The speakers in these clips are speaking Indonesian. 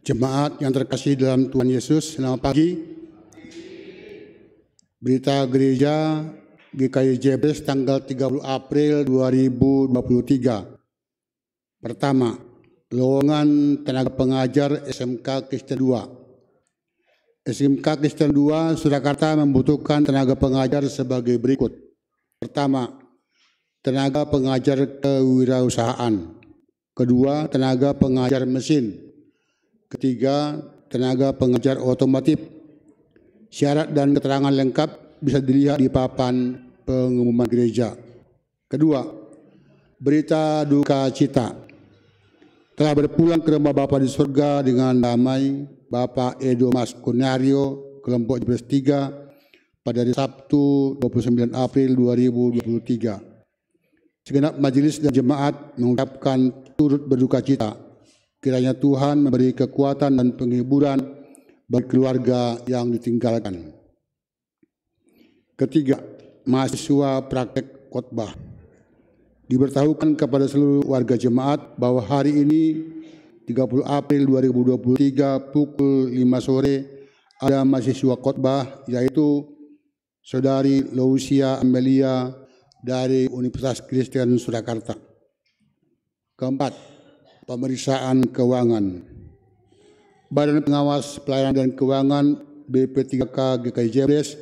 Jemaat yang terkasih dalam Tuhan Yesus, selamat pagi. Berita Gereja GKI Jebres tanggal 30 April 2023. Pertama, lowongan tenaga pengajar SMK Kristen 2. SMK Kristen 2 Surakarta membutuhkan tenaga pengajar sebagai berikut. Pertama, tenaga pengajar kewirausahaan. Kedua, tenaga pengajar mesin. Ketiga, tenaga pengajar otomotif. Syarat dan keterangan lengkap bisa dilihat di papan pengumuman gereja. Kedua, berita duka cita. Telah berpulang ke rumah Bapa di surga dengan damai Bapak Edo Mas Kurnario, kelompok Jebres 3, pada hari Sabtu 29 April 2023. Segenap majelis dan jemaat mengucapkan turut berduka cita. Kiranya Tuhan memberi kekuatan dan penghiburan bagi keluarga yang ditinggalkan. Ketiga, mahasiswa praktek khotbah. Diberitahukan kepada seluruh warga jemaat bahwa hari ini 30 April 2023 pukul 5 sore ada mahasiswa khotbah yaitu Saudari Lousia Amelia dari Universitas Kristen Surakarta. Keempat, pemeriksaan keuangan. Badan Pengawas Pelayanan dan Keuangan BP3K GKI Jebres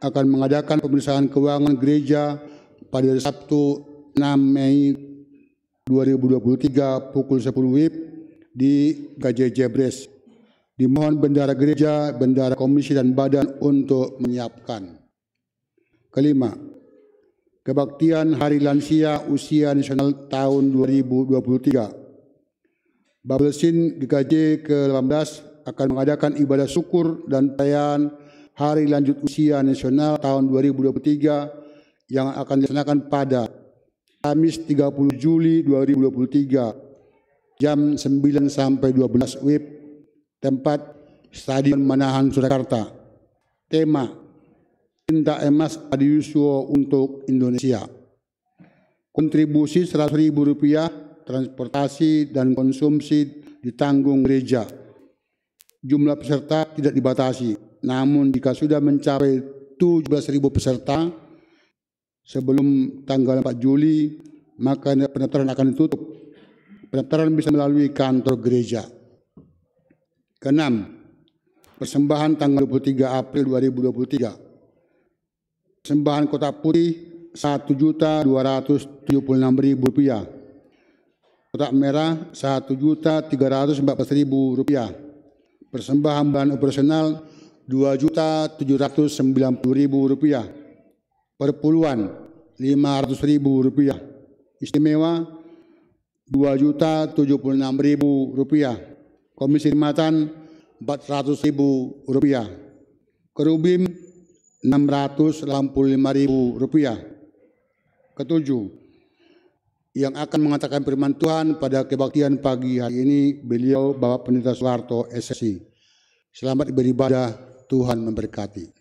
akan mengadakan pemeriksaan keuangan gereja pada hari Sabtu 6 Mei 2023 pukul 10 WIB di GKI Jebres. Dimohon bendara gereja, bendara komisi dan badan untuk menyiapkan. Kelima, kebaktian Hari Lansia Usia Nasional tahun 2023. Babelsin GKJ ke-18 akan mengadakan ibadah syukur dan perayaan Hari Lanjut Usia Nasional tahun 2023 yang akan dilaksanakan pada Kamis 30 Juli 2023 jam 9 sampai 12 WIB, tempat Stadion Manahan Surakarta. Tema, Cinta Emas Adi Yuswo untuk Indonesia. Kontribusi Rp100.000, transportasi dan konsumsi ditanggung gereja. Jumlah peserta tidak dibatasi, namun jika sudah mencapai 17.000 peserta sebelum tanggal 4 Juli, maka pendaftaran akan ditutup. Pendaftaran bisa melalui kantor gereja. Keenam, persembahan tanggal 23 April 2023. Persembahan kotak putih Rp1.276.000. Kotak merah Rp1.314.000. Persembahan bahan operasional Rp2.790.000. Perpuluhan Rp500.000. Istimewa Rp2.076.000. Komisi khidmatan Rp400.000. Kerubim Rp685.000. Ketujuh, yang akan mengatakan firman Tuhan pada kebaktian pagi hari ini, beliau Bapak Pendeta Soeharto SSI. Selamat beribadah, Tuhan memberkati.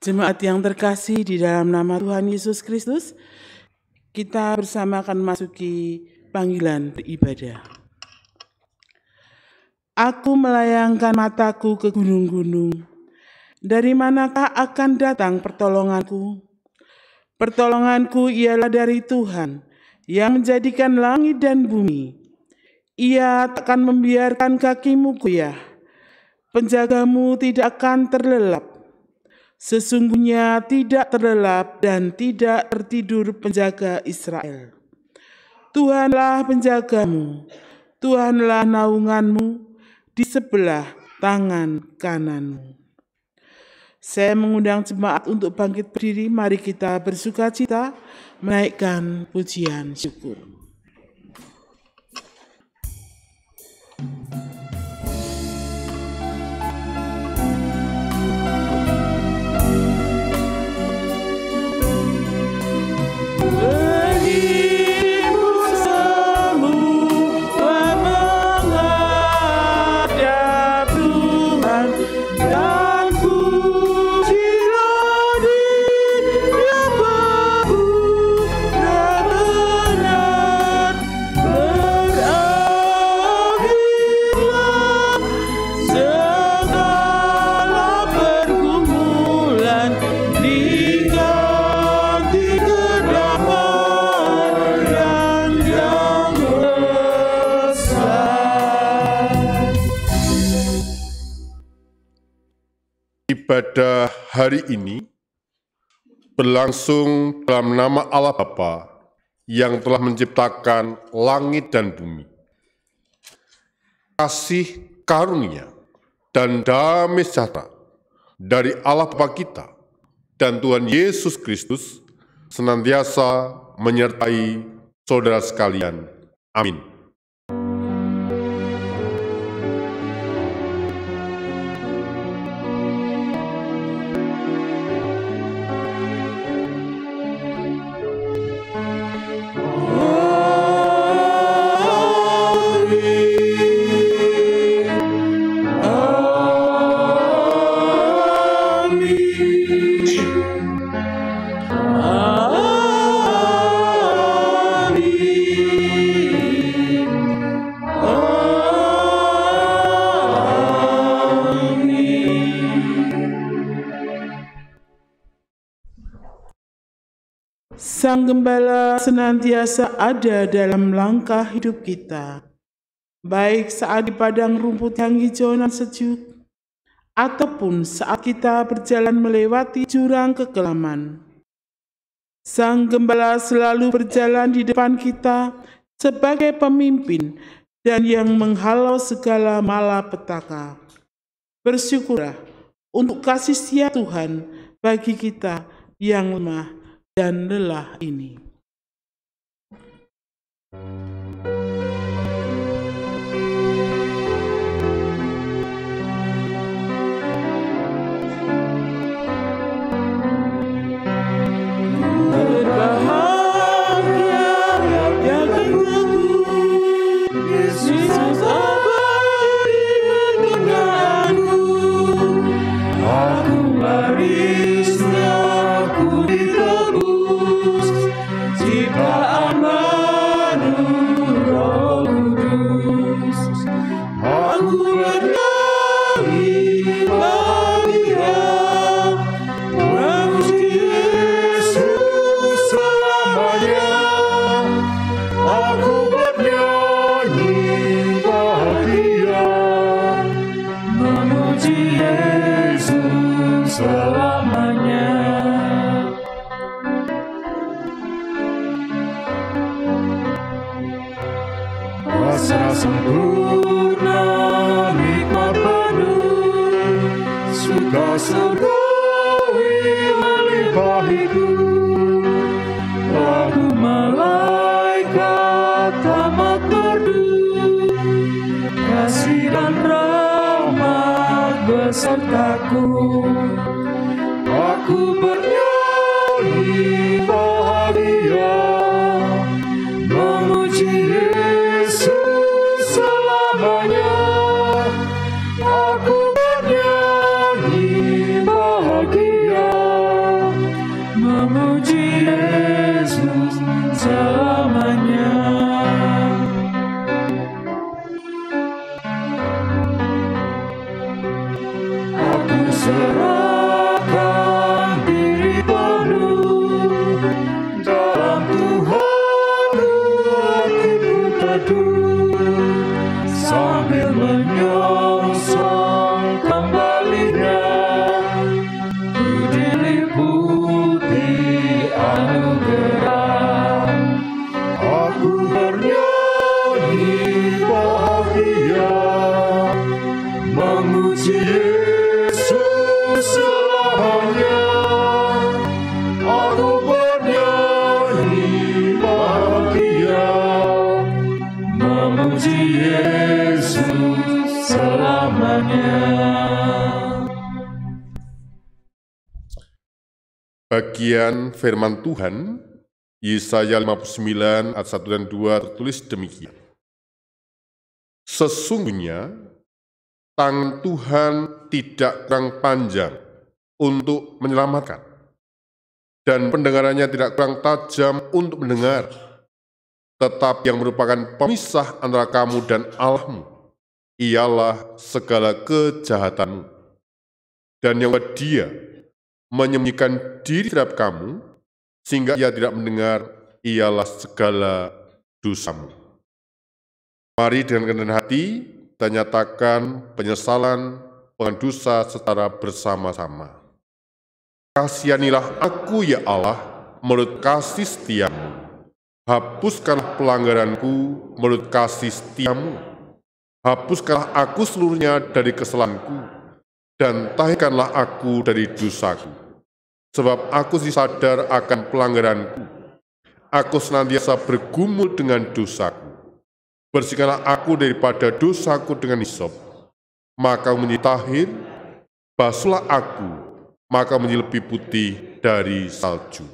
Jemaat yang terkasih di dalam nama Tuhan Yesus Kristus, kita bersama akan masuki panggilan beribadah. Aku melayangkan mataku ke gunung-gunung. Dari manakah akan datang pertolonganku? Pertolonganku ialah dari Tuhan yang menjadikan langit dan bumi. Ia takkan membiarkan kakimu goyah. Penjagamu tidak akan terlelap. Sesungguhnya tidak terlelap dan tidak tertidur penjaga Israel. Tuhanlah penjagamu, Tuhanlah naunganmu di sebelah tangan kananmu. Saya mengundang jemaat untuk bangkit berdiri. Mari kita bersukacita menaikkan pujian syukur. Ibadah hari ini berlangsung dalam nama Allah Bapa yang telah menciptakan langit dan bumi. Kasih karunia dan damai sejahtera dari Allah Bapa kita dan Tuhan Yesus Kristus senantiasa menyertai saudara sekalian. Amin. Sang Gembala senantiasa ada dalam langkah hidup kita, baik saat di padang rumput yang hijau dan sejuk, ataupun saat kita berjalan melewati jurang kekelaman. Sang Gembala selalu berjalan di depan kita sebagai pemimpin dan yang menghalau segala malapetaka. Bersyukurlah untuk kasih setia Tuhan bagi kita yang lemah dan lelah ini. Berbahagia yang teguh, Yesus abadi kemuliaan-Mu. Aku warisnya, aku ditebus, ciptaan baru Roh Kudus. Aku bernyanyi bahagia, memuji Yesus selamanya. Aku bernyanyi bahagia, memuji Yesus selamanya. Kuasa sempurna, nikmat penuh, suka surgawi melimpah hidup. Lagu malaikat amat merdu, kasih dan rahmat besertaku. Aku bernyanyi bahagia, memuji Yesus selamanya. Aku bernyanyi bahagia, Memuji Yesus selamanya. Aku serahkan diri penuh dalam Tuhan, aku teduh sambil menyongsong kembalinya. Ku diliputi anugerah, aku bernyanyi bahagia, memuji Yesus selamanya. Aku bernyanyi bahagia, memuji Yesus selamanya. Bagian firman Tuhan, Yesaya 59 ayat 1 dan 2 tertulis demikian. Sesungguhnya, tangan Tuhan tidak kurang panjang untuk menyelamatkan, dan pendengarannya tidak kurang tajam untuk mendengar, tetapi yang merupakan pemisah antara kamu dan Allahmu, ialah segala kejahatanmu. Dan yang Dia menyembunyikan diri terhadap kamu, sehingga Ia tidak mendengar, ialah segala dosamu. Mari dengan kerendahan hati kita nyatakan penyesalan pengakuan dosa secara bersama-sama. Kasihanilah aku ya Allah menurut kasih setiamu. Hapuskanlah pelanggaranku menurut kasih setiamu. Hapuskanlah aku seluruhnya dari kesalahanku, dan tahirkanlah aku dari dosaku. Sebab aku sadar akan pelanggaranku. Aku senantiasa bergumul dengan dosaku. Bersihkanlah aku daripada dosaku dengan hisop, maka menjadi tahir. Basuhlah aku, maka menjadi lebih putih dari salju.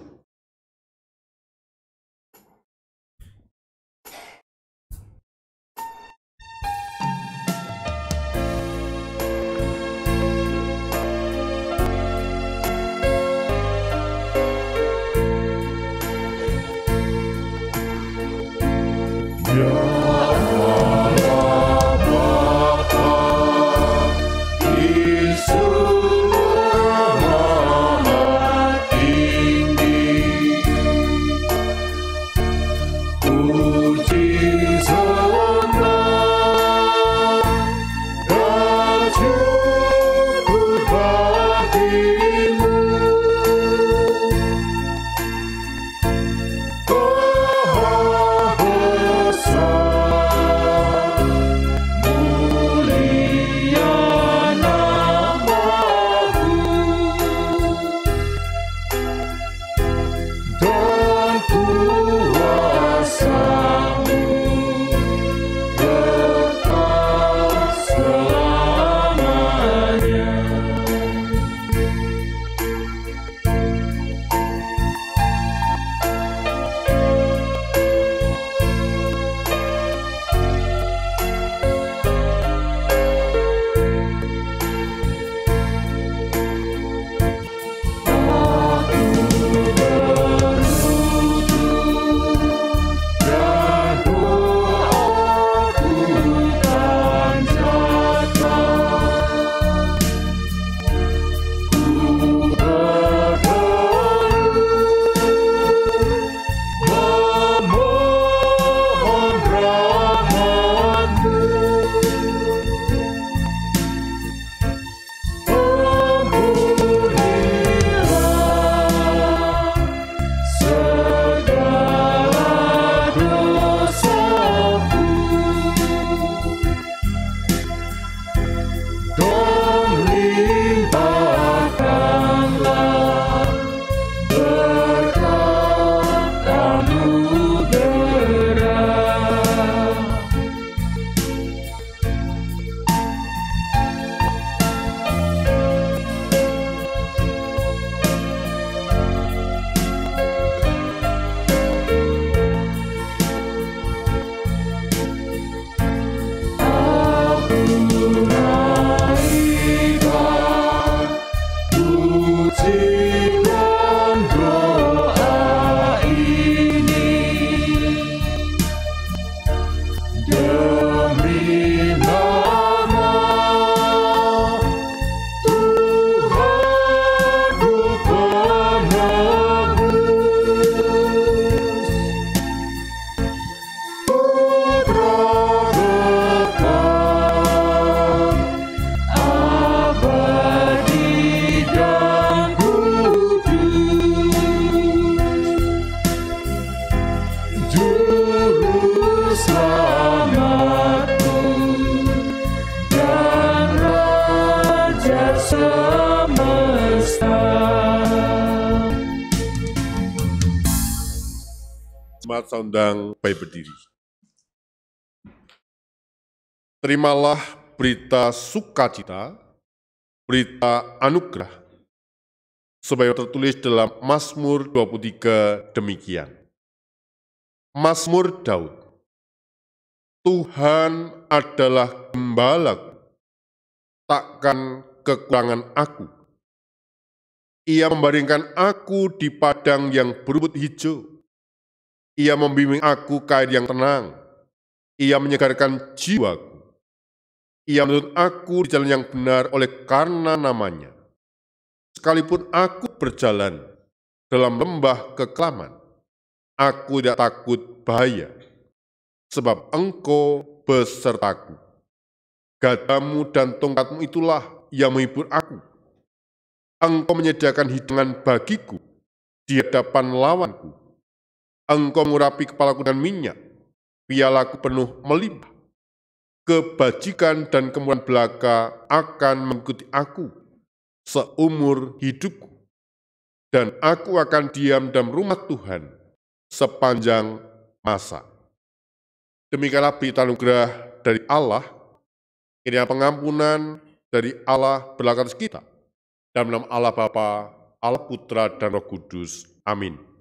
Jemaat saya undang baik berdiri. Terimalah berita sukacita, berita anugerah, sebagaimana tertulis dalam Mazmur 23 demikian. Mazmur Daud. Tuhan adalah gembalaku, takkan kekurangan aku. Ia membaringkan aku di padang yang berumput hijau. Ia membimbing aku ke air yang tenang. Ia menyegarkan jiwaku. Ia menuntun aku di jalan yang benar oleh karena namanya. Sekalipun aku berjalan dalam lembah kekelaman, aku tidak takut bahaya, sebab Engkau besertaku. Gadamu dan tongkatmu itulah yang menghibur aku. Engkau menyediakan hidangan bagiku di hadapan lawanku. Engkau mengurapi kepalaku dengan minyak, pialaku penuh melimpah. Kebajikan dan kemuliaan belaka akan mengikuti aku seumur hidupku, dan aku akan diam dalam rumah Tuhan sepanjang masa. Demikianlah berita anugerah dari Allah, kiranya pengampunan dari Allah berlaku atas kita. Dalam nama Allah Bapa, Allah Putra, dan Roh Kudus. Amin.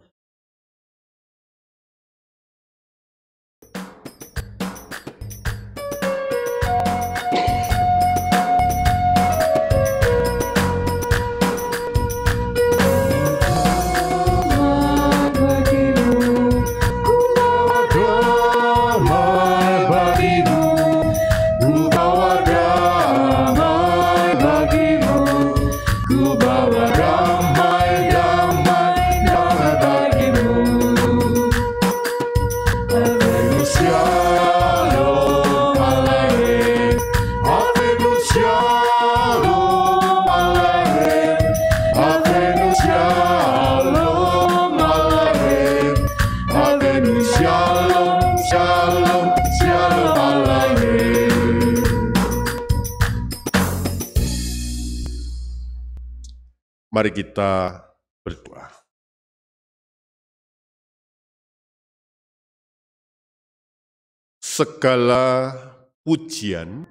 Mari kita berdoa. Segala pujian,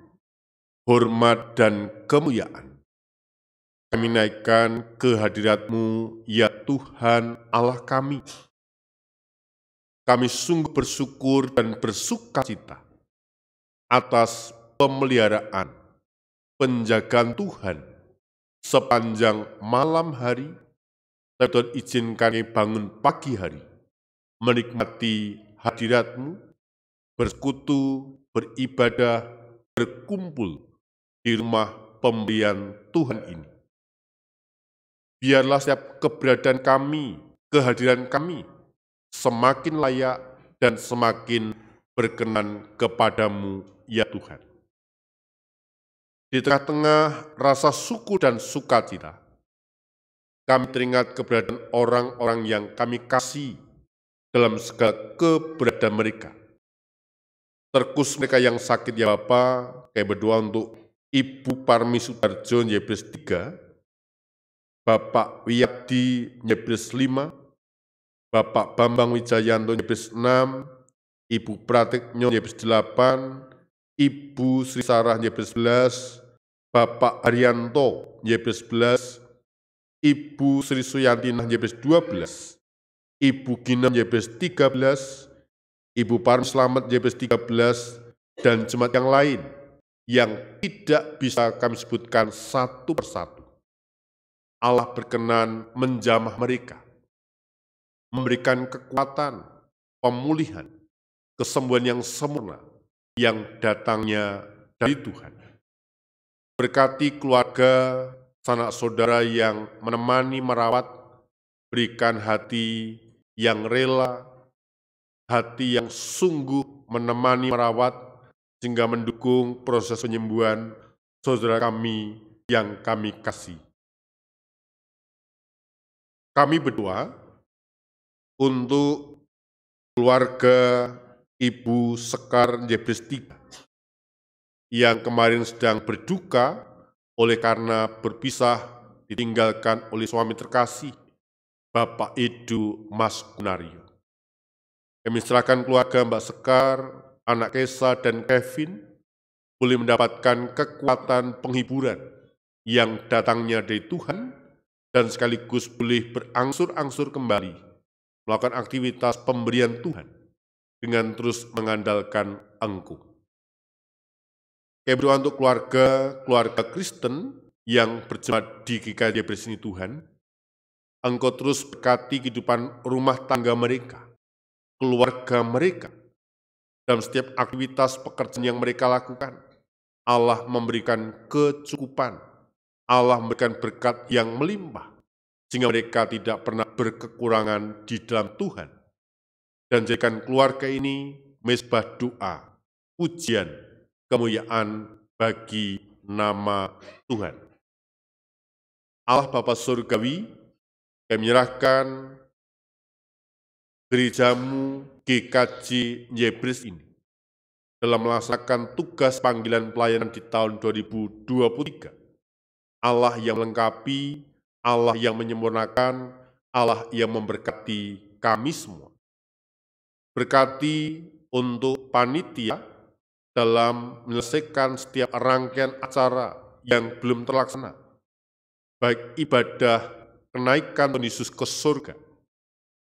hormat, dan kemuliaan kami naikkan ke hadirat-Mu, ya Tuhan Allah kami. Kami sungguh bersyukur dan bersukacita atas pemeliharaan, penjagaan Tuhan sepanjang malam hari. Tuhan izinkan kami bangun pagi hari, menikmati hadirat-Mu, bersekutu, beribadah, berkumpul di rumah pemberian Tuhan ini. Biarlah setiap keberadaan kami, kehadiran kami, semakin layak dan semakin berkenan kepadamu, ya Tuhan. Di tengah-tengah rasa syukur dan sukacita, kami teringat keberadaan orang-orang yang kami kasih dalam segala keberadaan mereka. Terkhusus mereka yang sakit, ya Bapa, kami berdoa untuk Ibu Parmi Sudarjo, Yebres 3, Bapak Wiyadi, Yebres 5, Bapak Bambang Wijayanto, Yebres 6, Ibu Pratikno, Yebres 8, Ibu Sri Sarah, Yebres 11, Bapak Haryanto, Yebres 11, Ibu Sri Suyantinah, Yebres 12, Ibu Ginem, Yebres 13, Ibu Parmi Slamet, Yebres 13, dan jemaat yang lain yang tidak bisa kami sebutkan satu persatu. Allah berkenan menjamah mereka, memberikan kekuatan, pemulihan, kesembuhan yang sempurna yang datangnya dari Tuhan. Berkati keluarga, sanak saudara yang menemani merawat, berikan hati yang rela, hati yang sungguh menemani merawat, sehingga mendukung proses penyembuhan saudara kami yang kami kasih. Kami berdoa untuk keluarga Ibu Sekar, Yebres 3, yang kemarin sedang berduka oleh karena berpisah ditinggalkan oleh suami terkasih, Bapak Edo Mas Kunario. Kami serahkan keluarga Mbak Sekar, anak Kesa dan Kevin, boleh mendapatkan kekuatan penghiburan yang datangnya dari Tuhan, dan sekaligus boleh berangsur-angsur kembali melakukan aktivitas pemberian Tuhan dengan terus mengandalkan Engkau. Kami berdoa untuk keluarga Kristen yang berjemaat di GKJ Bersini Tuhan. Engkau terus berkati kehidupan rumah tangga mereka, keluarga mereka, dalam setiap aktivitas pekerjaan yang mereka lakukan. Allah memberikan kecukupan, Allah memberikan berkat yang melimpah, sehingga mereka tidak pernah berkekurangan di dalam Tuhan. Dan jadikan keluarga ini mezbah doa, pujian, kemuliaan bagi nama Tuhan. Allah Bapa Surgawi, kami menyerahkan gerejamu GKJ Yebres ini dalam melaksanakan tugas panggilan pelayanan di tahun 2023. Allah yang melengkapi, Allah yang menyempurnakan, Allah yang memberkati kami semua. Berkati untuk panitia dalam menyelesaikan setiap rangkaian acara yang belum terlaksana, baik ibadah kenaikan Tuhan Yesus ke surga,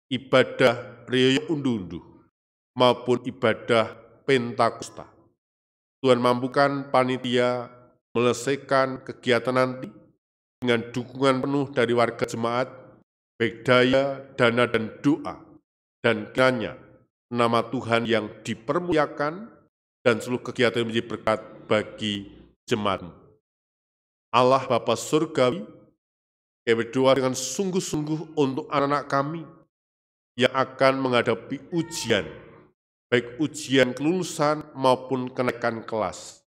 ibadah Raya Unduh-Unduh, maupun ibadah Pentakosta. Tuhan mampukan panitia menyelesaikan kegiatan nanti dengan dukungan penuh dari warga jemaat, baik daya, dana, dan doa, dan kiranya nama Tuhan yang dipermuliakan dan seluruh kegiatan menjadi berkat bagi jemaat. Allah Bapa Surgawi, kami berdoa dengan sungguh-sungguh untuk anak-anak kami yang akan menghadapi ujian, baik ujian kelulusan maupun kenaikan kelas.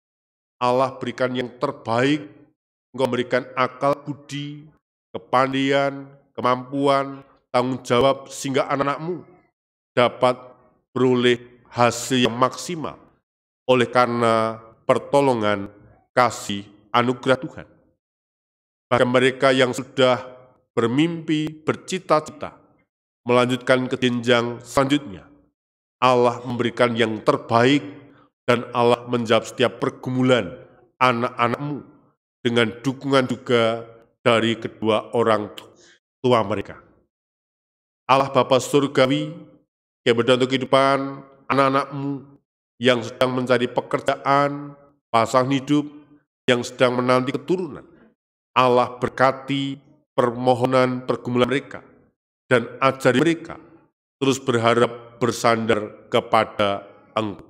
Allah berikan yang terbaik, Engkau memberikan akal budi, kepandaian, kemampuan, tanggung jawab, sehingga anak-anakmu dapat beroleh hasil yang maksimal oleh karena pertolongan kasih anugerah Tuhan. Bagi mereka yang sudah bermimpi, bercita-cita, melanjutkan ke jenjang selanjutnya, Allah memberikan yang terbaik dan Allah menjawab setiap pergumulan anak-anakmu dengan dukungan juga dari kedua orang tua mereka. Allah Bapa Surgawi, kami berdoa untuk kehidupan anak-anakmu yang sedang mencari pekerjaan, pasangan hidup, yang sedang menanti keturunan. Allah berkati permohonan pergumulan mereka dan ajari mereka terus berharap bersandar kepada Engkau.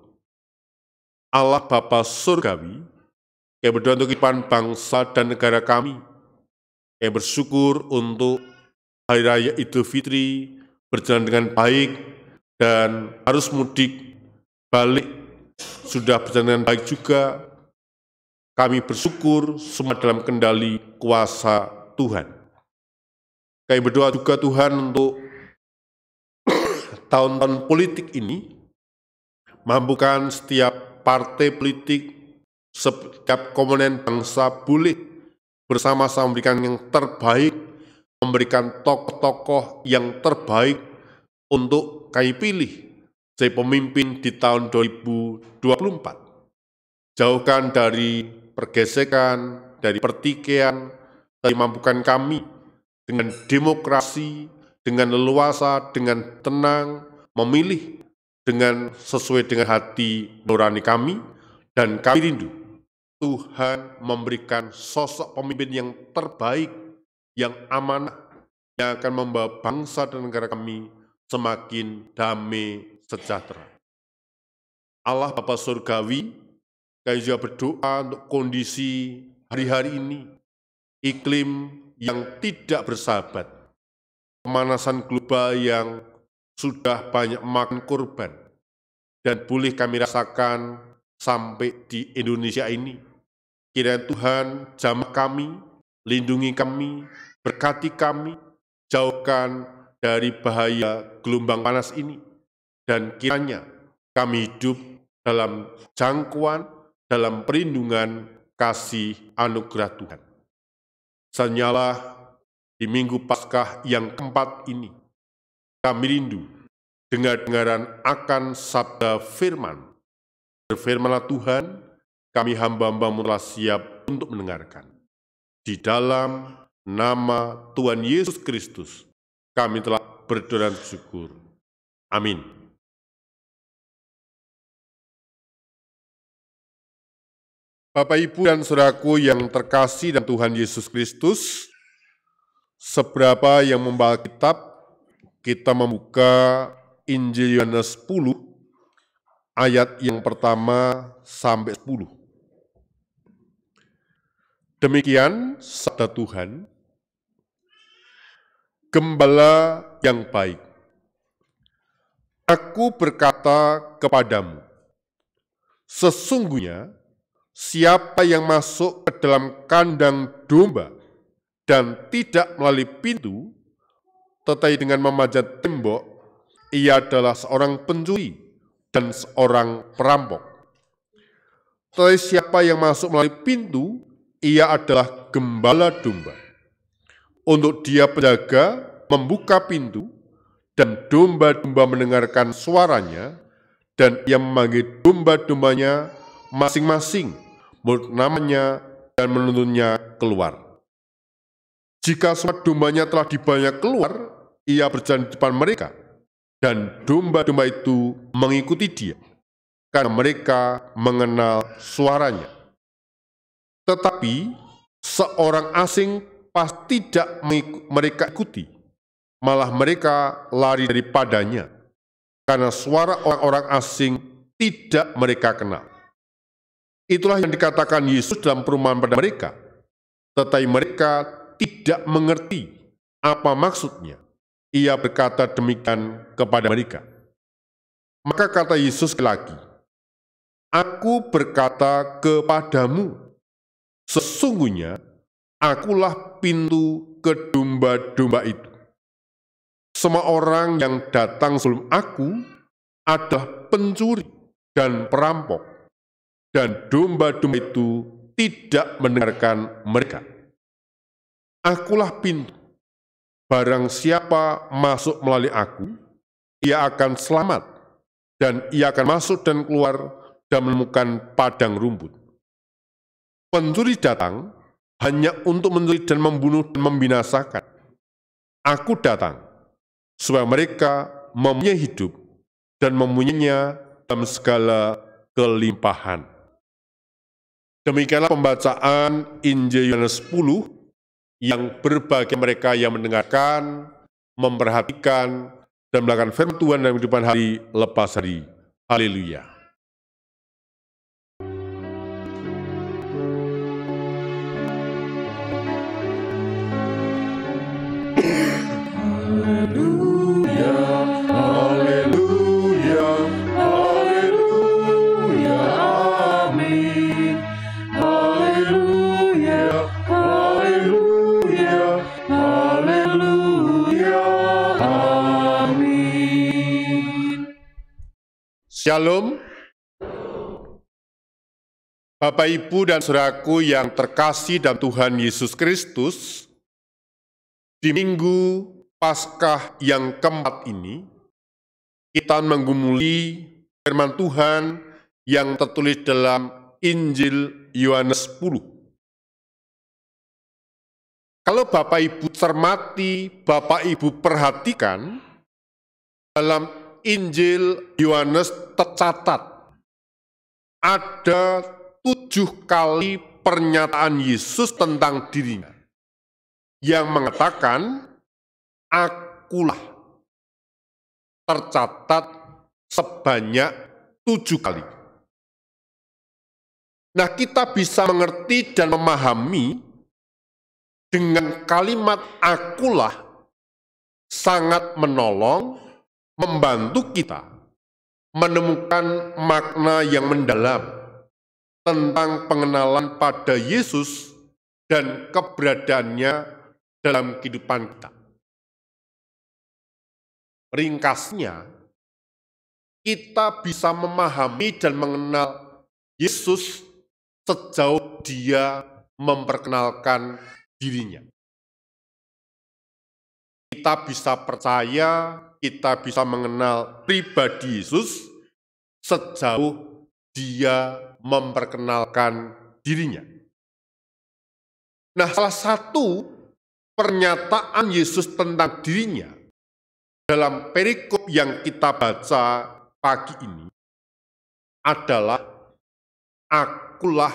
Allah Bapa Surgawi, kami berdoa untuk kehidupan bangsa dan negara kami. Kami bersyukur untuk Hari Raya Idul Fitri berjalan dengan baik dan arus mudik balik sudah berjalan dengan baik juga. Kami bersyukur semua dalam kendali kuasa Tuhan. Kami berdoa juga Tuhan untuk tahun-tahun politik ini, mampukan setiap partai politik, setiap komponen bangsa boleh bersama-sama memberikan yang terbaik, memberikan tokoh-tokoh yang terbaik untuk kami pilih sebagai pemimpin di tahun 2024. Jauhkan dari pergesekan, dari pertikaian, tapi mampukan kami dengan demokrasi, dengan leluasa, dengan tenang, memilih dengan sesuai dengan hati nurani kami, dan kami rindu Tuhan memberikan sosok pemimpin yang terbaik, yang amanah, yang akan membawa bangsa dan negara kami semakin damai sejahtera. Allah Bapa Surgawi, kami juga berdoa untuk kondisi hari-hari ini, iklim yang tidak bersahabat, pemanasan global yang sudah banyak makan korban, dan boleh kami rasakan sampai di Indonesia ini. Kiranya Tuhan jamah kami, lindungi kami, berkati kami, jauhkan dari bahaya gelombang panas ini, dan kiranya kami hidup dalam jangkauan, dalam perlindungan kasih anugerah Tuhan. Senyalah di Minggu Paskah yang keempat ini, kami rindu dengar-dengaran akan sabda firman. Berfirmanlah Tuhan, kami hamba-hamba-Mu telah siap untuk mendengarkan. Di dalam nama Tuhan Yesus Kristus, kami telah berdoa dan bersyukur. Amin. Bapak, Ibu, dan Saudaraku yang terkasih dan Tuhan Yesus Kristus, seberapa yang membawa kitab, kita membuka Injil Yohanes 10, ayat yang pertama sampai 10. Demikian sabda Tuhan, Gembala yang baik. Aku berkata kepadamu, sesungguhnya siapa yang masuk ke dalam kandang domba dan tidak melalui pintu, tetapi dengan memanjat tembok, ia adalah seorang pencuri dan seorang perampok. Tetapi siapa yang masuk melalui pintu, ia adalah gembala domba. Untuk dia penjaga membuka pintu, dan domba-domba mendengarkan suaranya, dan ia memanggil domba-dombanya masing-masing menurut namanya dan menuntunnya keluar. Jika semua dombanya telah dibawanya keluar, ia berjalan di depan mereka, dan domba-domba itu mengikuti dia, karena mereka mengenal suaranya. Tetapi seorang asing pasti tidak mereka ikuti, malah mereka lari daripadanya, karena suara orang-orang asing tidak mereka kenal. Itulah yang dikatakan Yesus dalam perumpamaan pada mereka, tetapi mereka tidak mengerti apa maksudnya. Ia berkata demikian kepada mereka. Maka kata Yesus lagi, aku berkata kepadamu, sesungguhnya akulah pintu ke domba-domba itu. Semua orang yang datang sebelum aku adalah pencuri dan perampok, dan domba-domba itu tidak mendengarkan mereka. Akulah pintu. Barang siapa masuk melalui aku, ia akan selamat, dan ia akan masuk dan keluar dan menemukan padang rumput. Pencuri datang hanya untuk mencuri dan membunuh dan membinasakan. Aku datang supaya mereka mempunyai hidup dan mempunyainya dalam segala kelimpahan. Demikianlah pembacaan Injil Yohanes 10 yang berbahagia mereka yang mendengarkan, memperhatikan, dan melakukan firman Tuhan dalam kehidupan hari lepas hari. Haleluya. Haleluya, haleluya, haleluya, amin. Haleluya, haleluya, haleluya, amin. Shalom. Bapak, Ibu, dan Saudaraku yang terkasih dan Tuhan Yesus Kristus, di Minggu Paskah yang keempat ini, kita menggumuli firman Tuhan yang tertulis dalam Injil Yohanes 10. Kalau Bapak Ibu cermati, Bapak Ibu perhatikan, dalam Injil Yohanes tercatat ada 7 kali pernyataan Yesus tentang dirinya, yang mengatakan, akulah, tercatat sebanyak 7 kali. Nah, kita bisa mengerti dan memahami dengan kalimat akulah sangat menolong, membantu kita menemukan makna yang mendalam tentang pengenalan pada Yesus dan keberadaannya dalam kehidupan kita. Ringkasnya, kita bisa memahami dan mengenal Yesus sejauh dia memperkenalkan dirinya. kita bisa percaya, kita bisa mengenal pribadi Yesus sejauh Dia memperkenalkan dirinya. Nah, salah satu pernyataan Yesus tentang dirinya dalam perikop yang kita baca pagi ini adalah akulah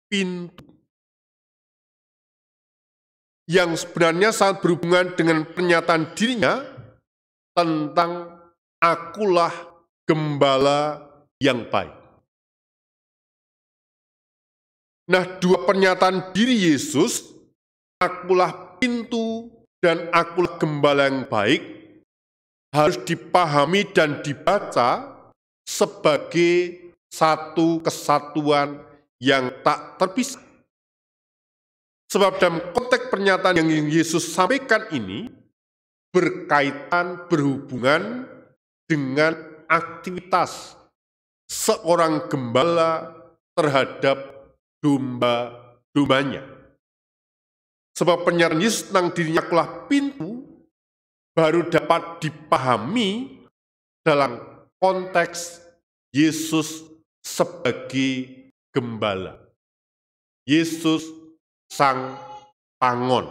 pintu. Yang sebenarnya sangat berhubungan dengan pernyataan dirinya tentang akulah gembala yang baik. Nah, dua pernyataan diri Yesus, akulah pintu dan akulah gembala yang baik, harus dipahami dan dibaca sebagai satu kesatuan yang tak terpisah. Sebab dalam konteks pernyataan yang Yesus sampaikan ini berkaitan, berhubungan dengan aktivitas seorang gembala terhadap domba-dombanya. Sebab pernyataan Yesus tentang dirinya akulah pintu baru dapat dipahami dalam konteks Yesus sebagai gembala. Yesus sang pangon.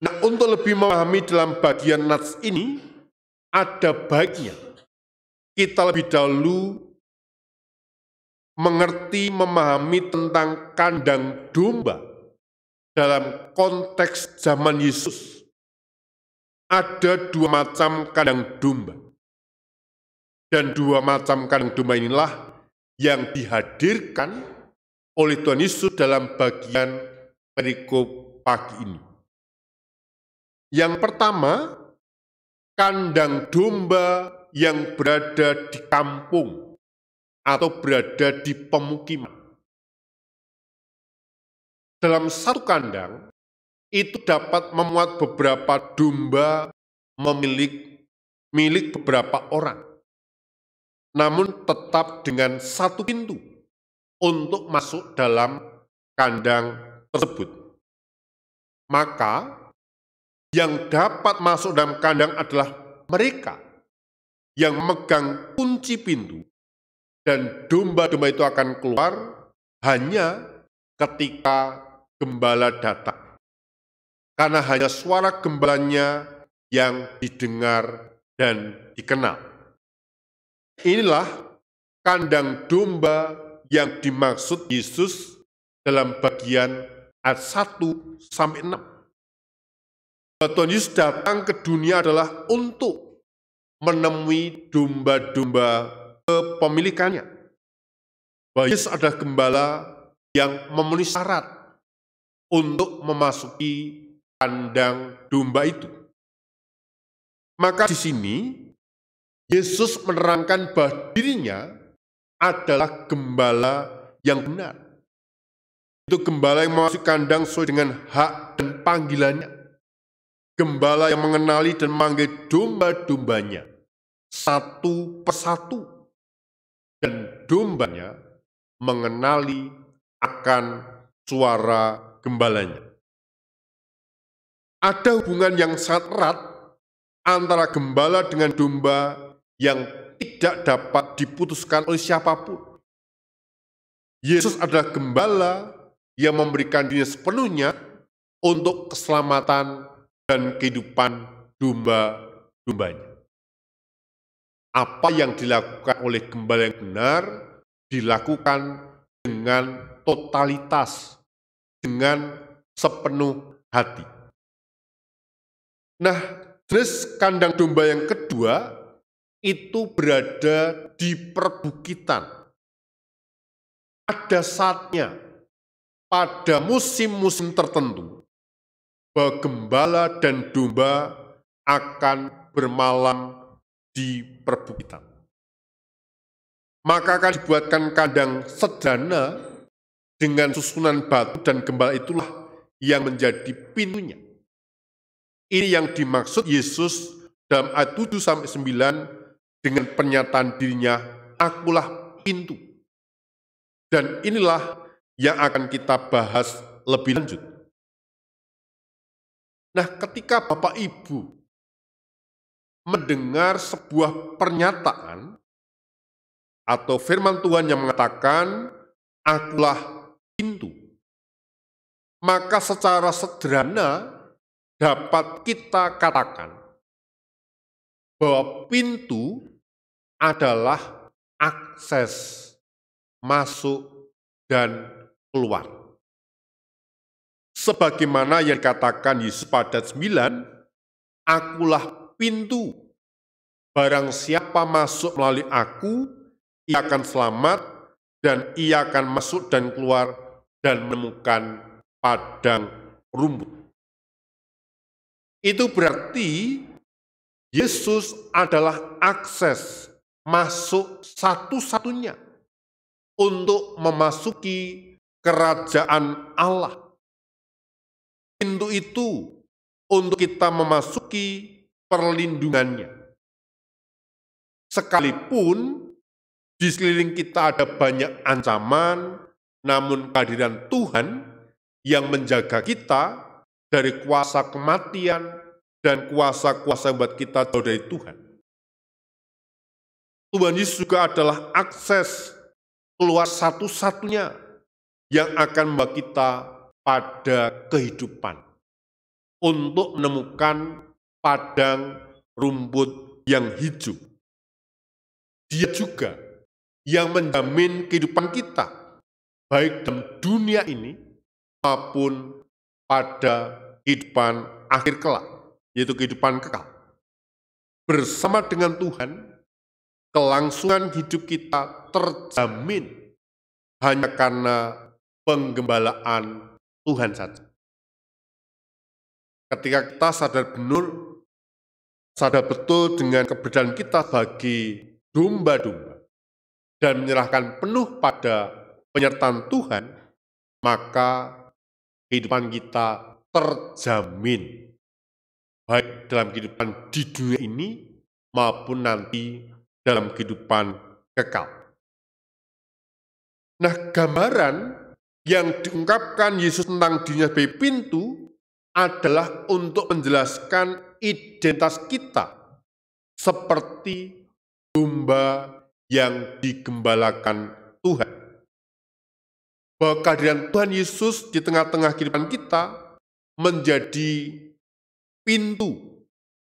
Nah, untuk lebih memahami dalam bagian nats ini, ada baiknya kita lebih dahulu mengerti, memahami tentang kandang domba dalam konteks zaman Yesus. Ada dua macam kandang domba. Dan dua macam kandang domba inilah yang dihadirkan oleh Tuhan Yesus dalam bagian perikop pagi ini. Yang pertama, kandang domba yang berada di kampung atau berada di pemukiman. Dalam satu kandang, itu dapat memuat beberapa domba milik beberapa orang. Namun tetap dengan satu pintu untuk masuk dalam kandang tersebut. Maka, yang dapat masuk dalam kandang adalah mereka yang memegang kunci pintu. Dan domba-domba itu akan keluar hanya ketika gembala datang. Karena hanya suara gembalanya yang didengar dan dikenal. Inilah kandang domba yang dimaksud Yesus dalam bagian ayat 1 sampai 6. Tuhan Yesus datang ke dunia adalah untuk menemui domba-domba kepemilikannya. Bahwa Yesus adalah gembala yang memenuhi syarat untuk memasuki kandang domba itu. Maka di sini Yesus menerangkan bahwa dirinya adalah gembala yang benar. Itu gembala yang memasuki kandang sesuai dengan hak dan panggilannya. Gembala yang mengenali dan memanggil domba-dombanya satu persatu. Dan dombanya mengenali akan suara gembalanya. Ada hubungan yang sangat erat antara gembala dengan domba yang tidak dapat diputuskan oleh siapapun. Yesus adalah gembala yang memberikan dirinya sepenuhnya untuk keselamatan dan kehidupan domba-dombanya. Apa yang dilakukan oleh gembala yang benar dilakukan dengan totalitas, dengan sepenuh hati. Nah, jenis kandang domba yang kedua itu berada di perbukitan. Ada saatnya pada musim-musim tertentu bahwa gembala dan domba akan bermalam di perbukitan. Maka akan dibuatkan kandang sederhana dengan susunan batu dan gembala itulah yang menjadi pintunya. Ini yang dimaksud Yesus dalam ayat 7-9 dengan pernyataan dirinya, akulah pintu. Dan inilah yang akan kita bahas lebih lanjut. Nah, ketika Bapak Ibu mendengar sebuah pernyataan atau firman Tuhan yang mengatakan, "Akulah pintu," maka secara sederhana dapat kita katakan bahwa pintu adalah akses masuk dan keluar. Sebagaimana yang dikatakan Yesus pada 9, "Akulah pintu, barang siapa masuk melalui aku, ia akan selamat, dan ia akan masuk dan keluar dan menemukan padang rumput." Itu berarti Yesus adalah akses masuk satu-satunya untuk memasuki kerajaan Allah. Pintu itu untuk kita memasuki perlindungannya. Sekalipun di sekeliling kita ada banyak ancaman, namun kehadiran Tuhan yang menjaga kita dari kuasa kematian dan kuasa-kuasa yang buat kita jauh dari Tuhan. Tuhan Yesus juga adalah akses keluar satu-satunya yang akan membawa kita pada kehidupan untuk menemukan padang rumput yang hijau. Dia juga yang menjamin kehidupan kita, baik dalam dunia ini maupun pada kehidupan akhir kelak, yaitu kehidupan kekal. Bersama dengan Tuhan, kelangsungan hidup kita terjamin hanya karena penggembalaan Tuhan saja. Ketika kita sadar betul dengan keberadaan kita sebagai domba-domba, dan menyerahkan penuh pada penyertaan Tuhan, maka kehidupan kita terjamin, baik dalam kehidupan di dunia ini maupun nanti dalam kehidupan kekal. Nah, gambaran yang diungkapkan Yesus tentang dirinya sebagai pintu adalah untuk menjelaskan identitas kita seperti domba yang digembalakan Tuhan. Bahwa kehadiran Tuhan Yesus di tengah-tengah kehidupan kita menjadi pintu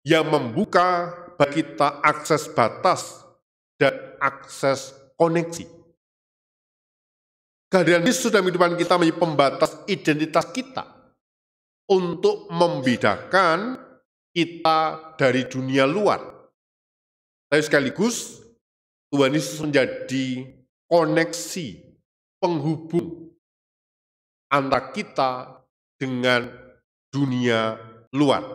yang membuka bagi kita akses batas dan akses koneksi. Kehadiran Yesus dalam kehidupan kita menjadi pembatas identitas kita untuk membedakan kita dari dunia luar. Tapi sekaligus Tuhan Yesus menjadi koneksi, penghubung antara kita dengan dunia luar.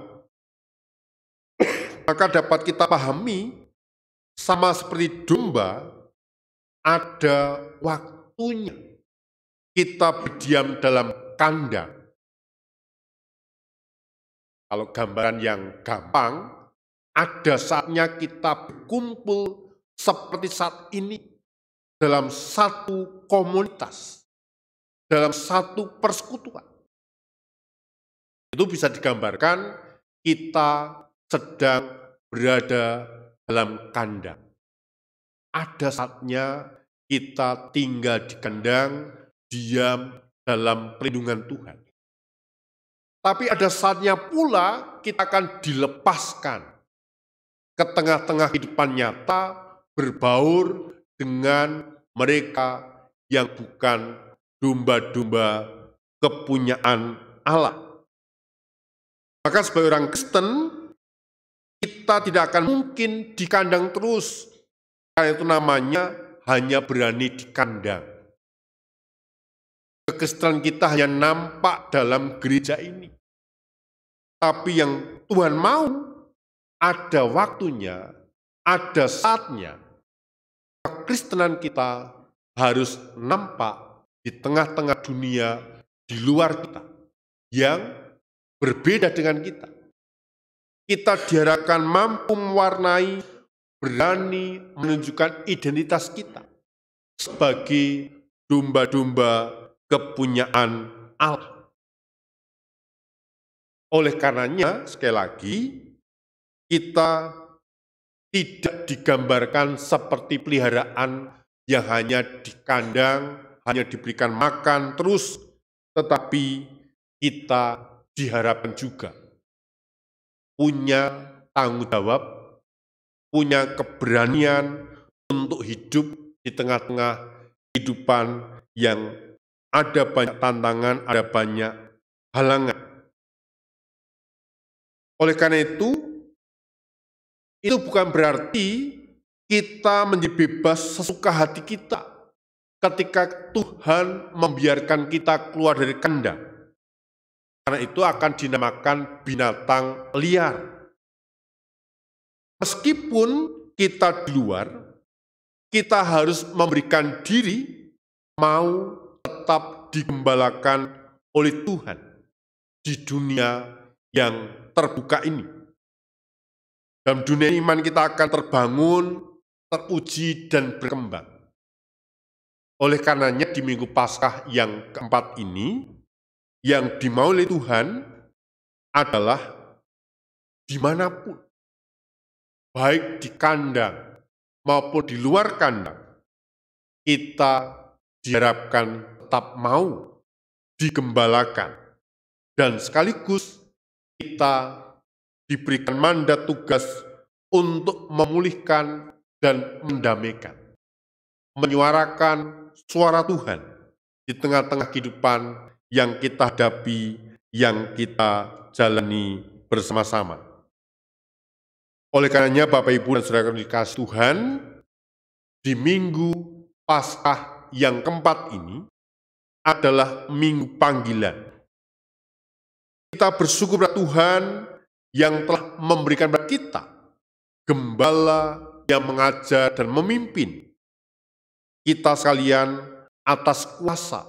Maka dapat kita pahami, sama seperti domba, ada waktunya kita berdiam dalam kandang. Kalau gambaran yang gampang, ada saatnya kita berkumpul seperti saat ini dalam satu komunitas, dalam satu persekutuan. Itu bisa digambarkan kita sedang berada dalam kandang. Ada saatnya kita tinggal di kandang, diam dalam perlindungan Tuhan. Tapi ada saatnya pula kita akan dilepaskan ke tengah-tengah kehidupan nyata, berbaur dengan mereka yang bukan domba-domba kepunyaan Allah. Maka sebagai orang Kristen, kita tidak akan mungkin di kandang terus, karena itu namanya hanya berani di kandang. Kekristenan kita hanya nampak dalam gereja ini. Tapi yang Tuhan mau, ada waktunya, ada saatnya, kekristenan kita harus nampak di tengah-tengah dunia, di luar kita, yang berbeda dengan kita. Kita diharapkan mampu mewarnai, berani menunjukkan identitas kita sebagai domba-domba kepunyaan Allah. Oleh karenanya, sekali lagi, kita tidak digambarkan seperti peliharaan yang hanya di kandang, hanya diberikan makan terus, tetapi kita diharapkan juga punya tanggung jawab, punya keberanian untuk hidup di tengah-tengah kehidupan yang ada banyak tantangan, ada banyak halangan. Oleh karena itu bukan berarti kita menjadi bebas sesuka hati kita ketika Tuhan membiarkan kita keluar dari kandang. Karena itu akan dinamakan binatang liar. Meskipun kita di luar, kita harus memberikan diri mau tetap digembalakan oleh Tuhan di dunia yang terbuka ini. Dalam dunia iman kita akan terbangun, teruji, dan berkembang. Oleh karenanya di Minggu Paskah yang keempat ini, yang dimau oleh Tuhan adalah dimanapun, baik di kandang maupun di luar kandang, kita diharapkan tetap mau digembalakan, dan sekaligus kita diberikan mandat tugas untuk memulihkan dan mendamaikan, menyuarakan suara Tuhan di tengah-tengah kehidupan yang kita hadapi, yang kita jalani bersama-sama. Oleh karenanya Bapak Ibu dan Saudara yang dikasihi Tuhan, di Minggu Paskah yang keempat ini adalah Minggu Panggilan. Kita bersyukur kepada Tuhan yang telah memberikan kepada kita gembala yang mengajar dan memimpin kita sekalian atas kuasa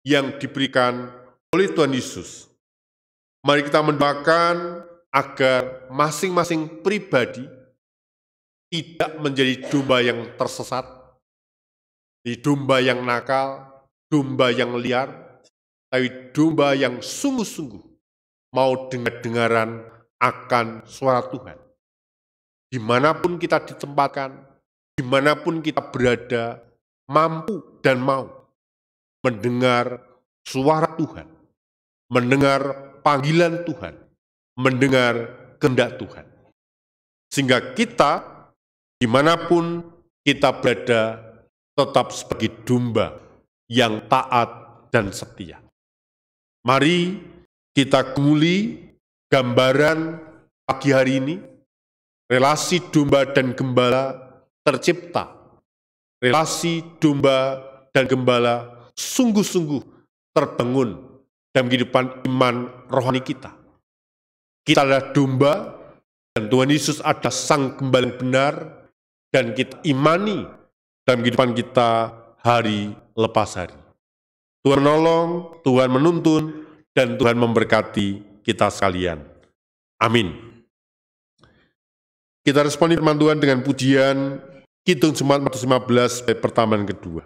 yang diberikan oleh Tuhan Yesus. Mari kita mendoakan agar masing-masing pribadi tidak menjadi domba yang tersesat, domba yang nakal, domba yang liar, tapi domba yang sungguh-sungguh mau dengar-dengaran akan suara Tuhan. Dimanapun kita ditempatkan, dimanapun kita berada, mampu dan mau mendengar suara Tuhan, mendengar panggilan Tuhan, mendengar kehendak Tuhan. Sehingga kita, dimanapun kita berada, tetap sebagai domba yang taat dan setia. Mari kita gumuli gambaran pagi hari ini, relasi domba dan gembala tercipta. Relasi domba dan gembala sungguh-sungguh terbangun dalam kehidupan iman rohani kita. Kita adalah domba dan Tuhan Yesus adalah sang gembala yang benar dan kita imani dalam kehidupan kita hari lepas hari. Tuhan menolong, Tuhan menuntun, dan Tuhan memberkati kita sekalian. Amin. Kita responi firman Tuhan dengan pujian Kidung Jemaat 415 bait pertama dan kedua.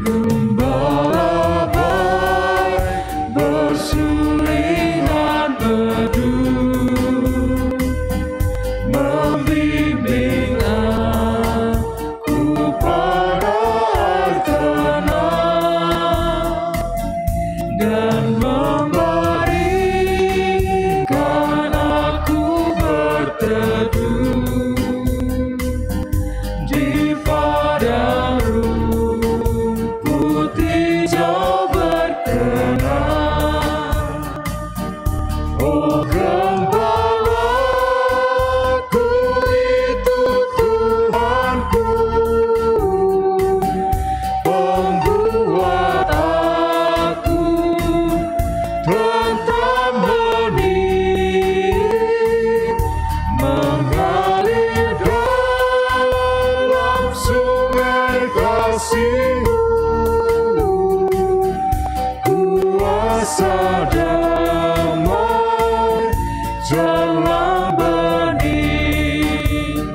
Gembala baik bersulit kasih-Mu, kuasa damai jelang bening.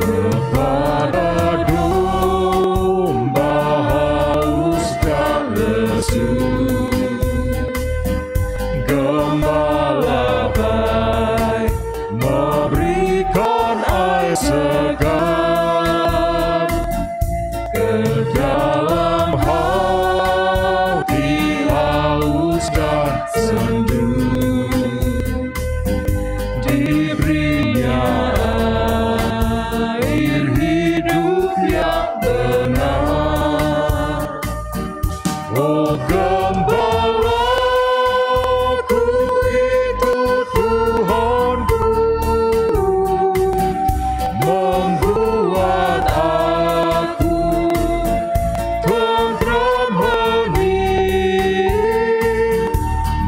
Kepada domba haus dan lesu, Gembala baik memberikan air segar ke dalam hati haus dan sendu. Diberinya air hidup yang benar. Oh Gembalaku, itu Tuhanku, membuat aku tentram hening,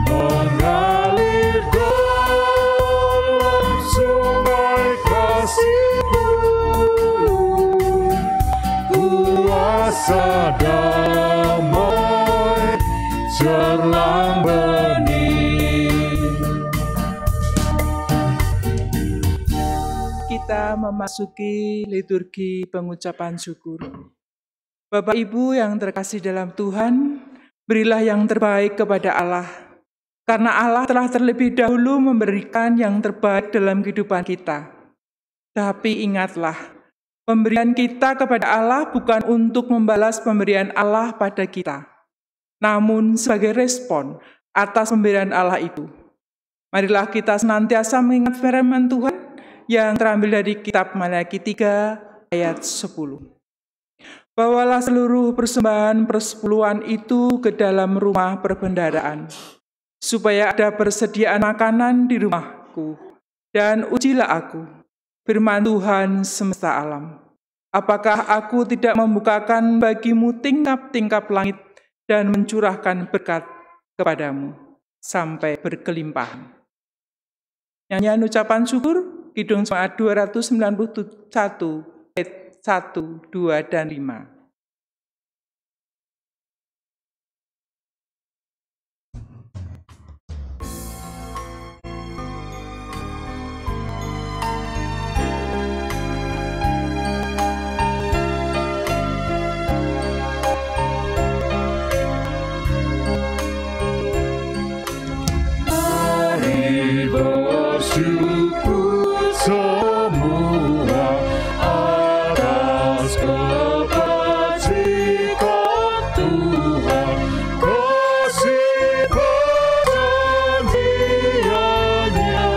mengalir dalam sungai kasih-Mu, kuasa damai jelang bening. Kita memasuki liturgi pengucapan syukur. Bapak Ibu yang terkasih dalam Tuhan, berilah yang terbaik kepada Allah. Karena Allah telah terlebih dahulu memberikan yang terbaik dalam kehidupan kita. Tapi ingatlah, pemberian kita kepada Allah bukan untuk membalas pemberian Allah pada kita, namun sebagai respon atas pemberian Allah itu. Marilah kita senantiasa mengingat firman Tuhan yang terambil dari kitab Maleakhi 3 ayat 10. Bawalah seluruh persembahan persepuluhan itu ke dalam rumah perbendaharaan, supaya ada persediaan makanan di rumahku, dan ujilah aku, firman Tuhan semesta alam. Apakah aku tidak membukakan bagimu tingkap-tingkap langit dan mencurahkan berkat kepadamu sampai berkelimpahan. Nyanyian ucapan syukur, Kidung Jemaat 291, ayat 1, 2, dan 5. Mari bersyukur semua atas kebajikan Tuhan, kasih perjanjiannya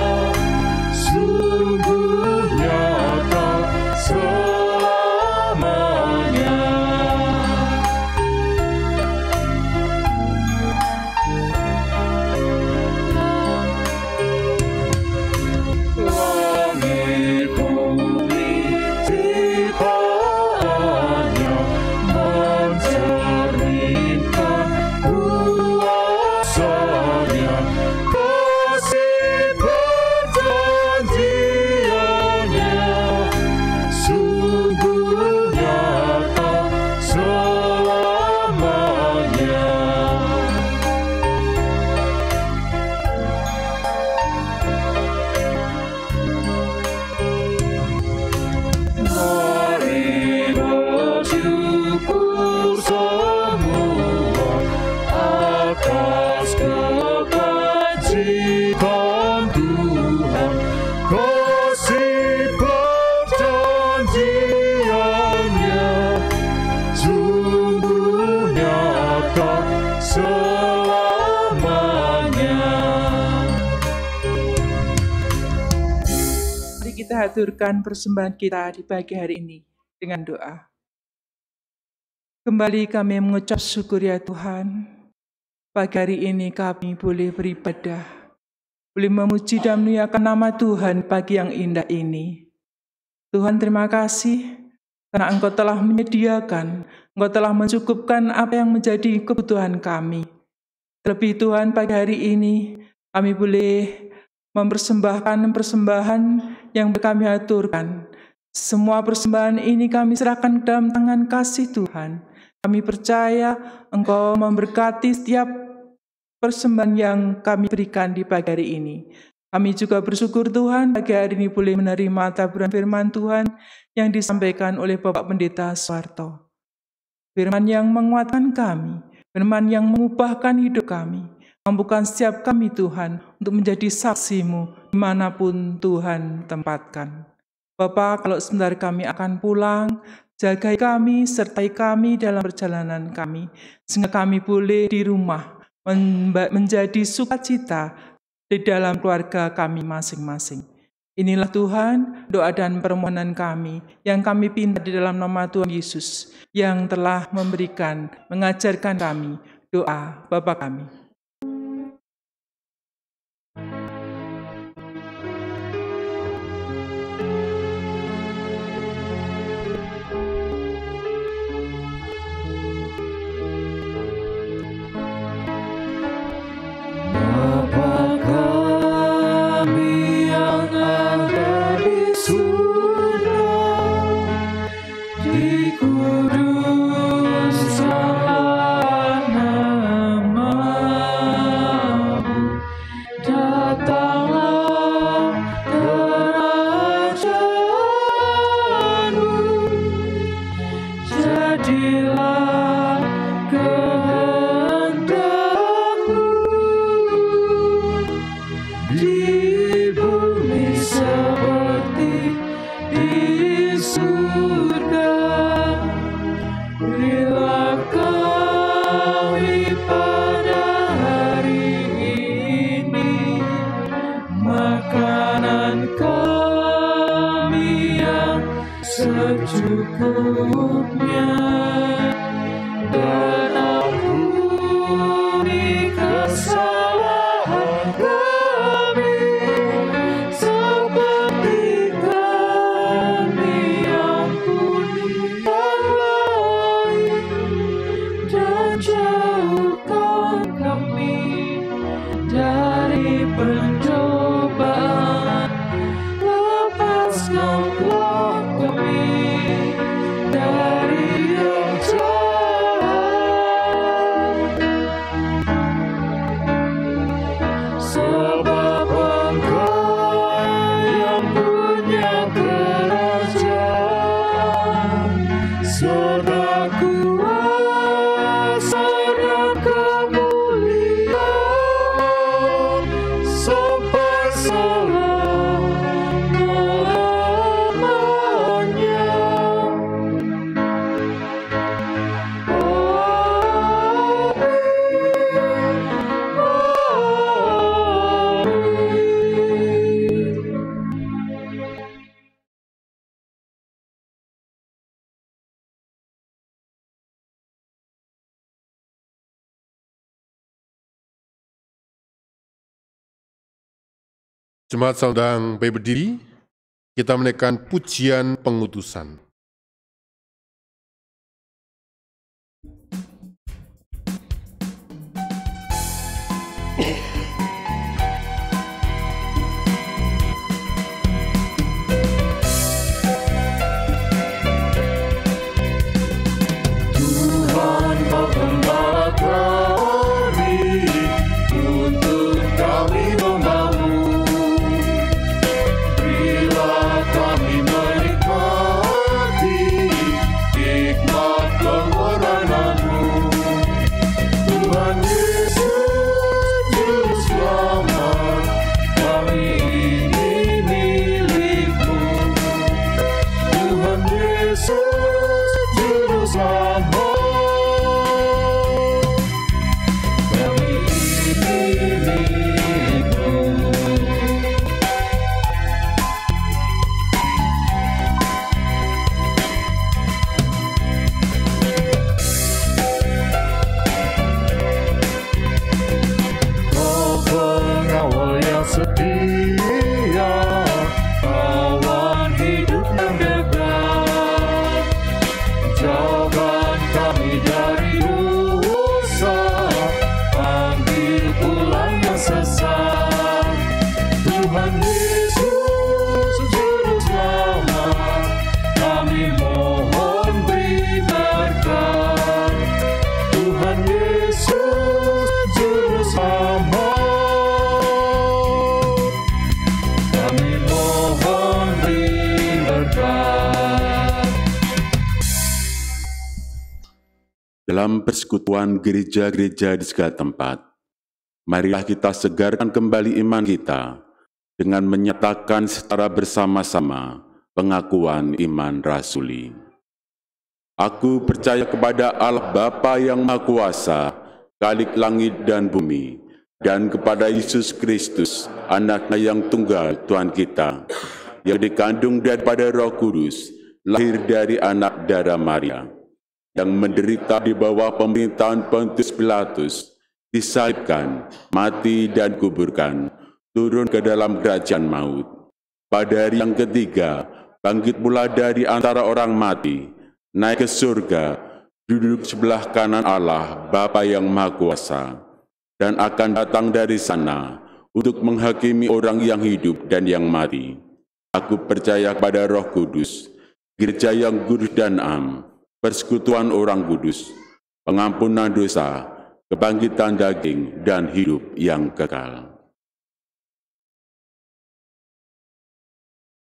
sungguh nyata selamanya. Langit bumi ciptaannya mencerminkan kuasanya, kasih perjanjiannya sungguh nyata selamanya. Mari bersyukur semua atas kebajikan Tuhan, kasih perjanjiannya sungguh nyata selamanya. Mari kita haturkan persembahan kita di pagi hari ini dengan doa. Kembali kami mengucap syukur ya Tuhan. Pagi hari ini kami boleh beribadah, boleh memuji dan memuliakan nama Tuhan pagi yang indah ini. Tuhan terima kasih karena Engkau telah menyediakan, Engkau telah mencukupkan apa yang menjadi kebutuhan kami. Terlebih Tuhan pagi hari ini Kami boleh mempersembahkan persembahan yang kami aturkan. Semua persembahan ini kami serahkan ke dalam tangan kasih Tuhan. Kami percaya Engkau memberkati setiap persembahan yang kami berikan di pagi hari ini. Kami juga bersyukur Tuhan pagi hari ini boleh menerima taburan firman Tuhan yang disampaikan oleh Bapak Pendeta Soeharto. Firman yang menguatkan kami, firman yang mengubahkan hidup kami, mampukan setiap kami Tuhan untuk menjadi saksi-Mu dimanapun Tuhan tempatkan. Bapak, kalau sebentar kami akan pulang, jagai kami, sertai kami dalam perjalanan kami, sehingga kami boleh di rumah menjadi sukacita di dalam keluarga kami masing-masing. Inilah Tuhan, doa dan permohonan kami yang kami pinta di dalam nama Tuhan Yesus yang telah mengajarkan kami doa Bapa kami. secukupnya, dan ampuni kesalahan kami seperti kami ampuni yang lain, dan jauhkan kami dari pencobaan, lepaskanlah kami dari yang jahat, sebab Engkau yang punya kerajaan serta kuasa dan kemuliaan sampai selama-lamanya. Jemaat sedang berdiri, kita menaikkan pujian pengutusan. Tuhan Kau Gembala kami, untuk kami membangun. Berilah kami menikmati hikmat kemuliaan-Mu. Tuhan Yesus, Juru dalam persekutuan gereja-gereja di segala tempat. Marilah kita segarkan kembali iman kita dengan menyatakan secara bersama-sama pengakuan iman rasuli. Aku percaya kepada Allah Bapa yang Maha Kuasa, Khalik langit dan bumi, dan kepada Yesus Kristus, Anak-Nya yang tunggal Tuhan kita, yang dikandung daripada Roh Kudus, lahir dari anak darah Maria, yang menderita di bawah pemerintahan Pontius Pilatus, disalibkan, mati dan kuburkan, turun ke dalam kerajaan maut. Pada hari yang ketiga, bangkit pula dari antara orang mati, naik ke surga, duduk sebelah kanan Allah, Bapa yang Maha Kuasa, dan akan datang dari sana untuk menghakimi orang yang hidup dan yang mati. Aku percaya kepada Roh Kudus, gereja yang kudus dan am, persekutuan orang kudus, pengampunan dosa, kebangkitan daging, dan hidup yang kekal.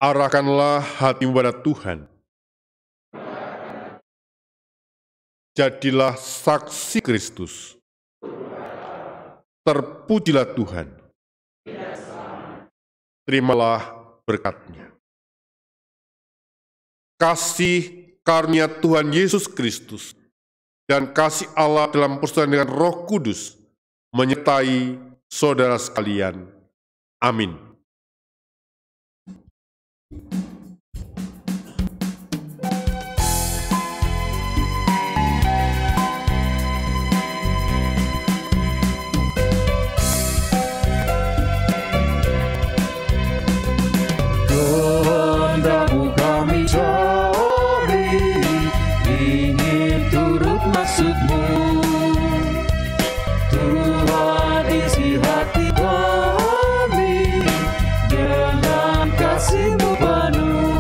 Arahkanlah hatimu pada Tuhan. Jadilah saksi Kristus. Terpujilah Tuhan. Terimalah berkat-Nya. Kasih karunia Tuhan Yesus Kristus dan kasih Allah dalam persekutuan dengan Roh Kudus menyertai saudara sekalian. Amin. Kehendak-Mu kami cari, ingin turut maksud-Mu. Tuhan, isi hati kami dengan kasih-Mu penuh.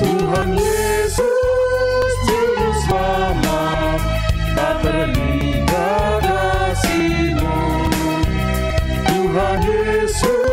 Tuhan Yesus, Juru Selamat, tak terhingga kasih-Mu. Tuhan Yesus,